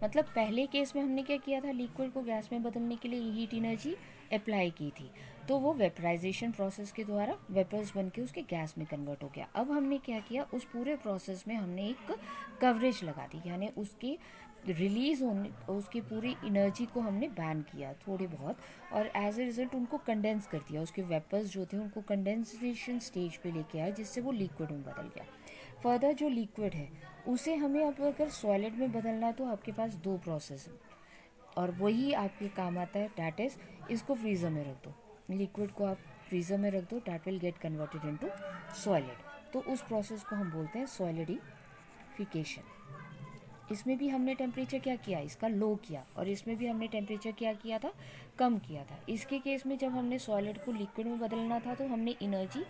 मतलब पहले केस में हमने क्या किया था, लिक्विड को गैस में बदलने के लिए हीट एनर्जी अप्लाई की थी, तो वो वेपराइजेशन प्रोसेस के द्वारा वेपर्स बन के उसके गैस में कन्वर्ट हो गया। अब हमने क्या किया, उस पूरे प्रोसेस में हमने एक कवरेज लगा दी, यानी उसके रिलीज होने, उसकी पूरी एनर्जी को हमने बैन किया थोड़ी बहुत, और एज ए रिजल्ट उनको कंडेंस कर दिया, उसके वेपर्स जो थे उनको कंडेंसेशन स्टेज पे लेके आए, जिससे वो लिक्विड में बदल गया। फर्दर जो लिक्विड है उसे हमें अब अगर सॉलिड में बदलना है तो आपके पास दो प्रोसेस है और वही आपके काम आता है, डैट इज़ इसको फ्रीज़र में रख दो, लिक्विड को आप फ्रीज़र में रख दो, that will get converted into solid. तो उस प्रोसेस को हम बोलते हैं सॉलिडिफिकेशन। इसमें भी हमने टेम्परेचर क्या किया, इसका लो किया, और इसमें भी हमने टेम्परेचर क्या किया था, कम किया था। इसके केस में जब हमने सॉलिड को लिक्विड में बदलना था तो हमने एनर्जी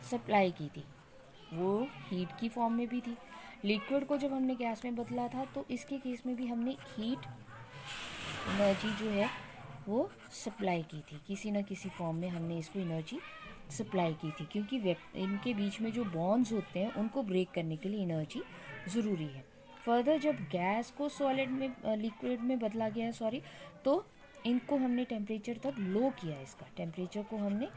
सप्लाई की थी, वो हीट की फॉर्म में भी थी। लिक्विड को जब हमने गैस में बदला था तो इसके केस में भी हमने हीट एनर्जी जो है वो सप्लाई की थी, किसी न किसी फॉर्म में हमने इसको एनर्जी सप्लाई की थी, क्योंकि इनके बीच में जो बॉन्ड्स होते हैं उनको ब्रेक करने के लिए एनर्जी ज़रूरी है। फर्दर जब गैस को सॉलिड में लिक्विड में बदला गया है तो इनको हमने टेम्परेचर तक लो किया है, इसका टेम्परेचर को हमने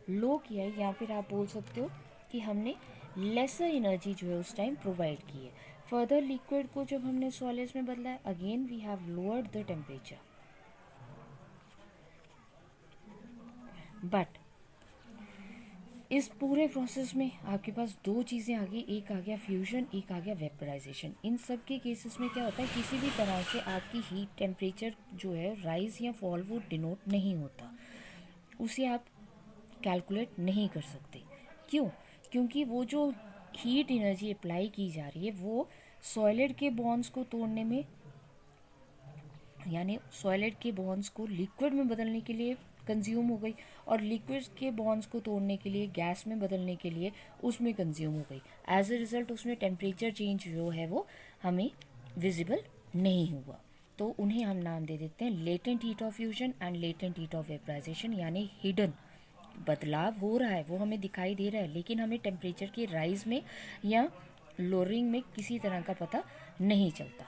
लो किया है, या फिर आप बोल सकते हो कि हमने लेसर एनर्जी जो है उस टाइम प्रोवाइड की है। फर्दर लिक्विड को जब हमने सॉलिड्स में बदला है, again we have lowered the temperature, but इस पूरे प्रोसेस में आपके पास दो चीज़ें आ गई, एक आ गया फ्यूजन, एक आ गया वेपराइजेशन। इन सब के केसेस में क्या होता है, किसी भी तरह से आपकी हीट टेम्परेचर जो है राइज या फॉल वो डिनोट नहीं होता, उसे आप कैलकुलेट नहीं कर सकते। क्यों? क्योंकि वो जो हीट एनर्जी अप्लाई की जा रही है वो सॉलिड के बॉन्ड्स को तोड़ने में, यानी सॉलिड के बॉन्ड्स को लिक्विड में बदलने के लिए कंज्यूम हो गई, और लिक्विड के बॉन्ड्स को तोड़ने के लिए गैस में बदलने के लिए उसमें कंज्यूम हो गई। एज ए रिज़ल्ट उसमें टेम्परेचर चेंज जो है वो हमें विजिबल नहीं हुआ, तो उन्हें हम नाम दे देते हैं latent heat of fusion and latent heat of vaporization, यानी हिडन बदलाव हो रहा है वो हमें दिखाई दे रहा है, लेकिन हमें टेम्परेचर के राइज में या लोअरिंग में किसी तरह का पता नहीं चलता।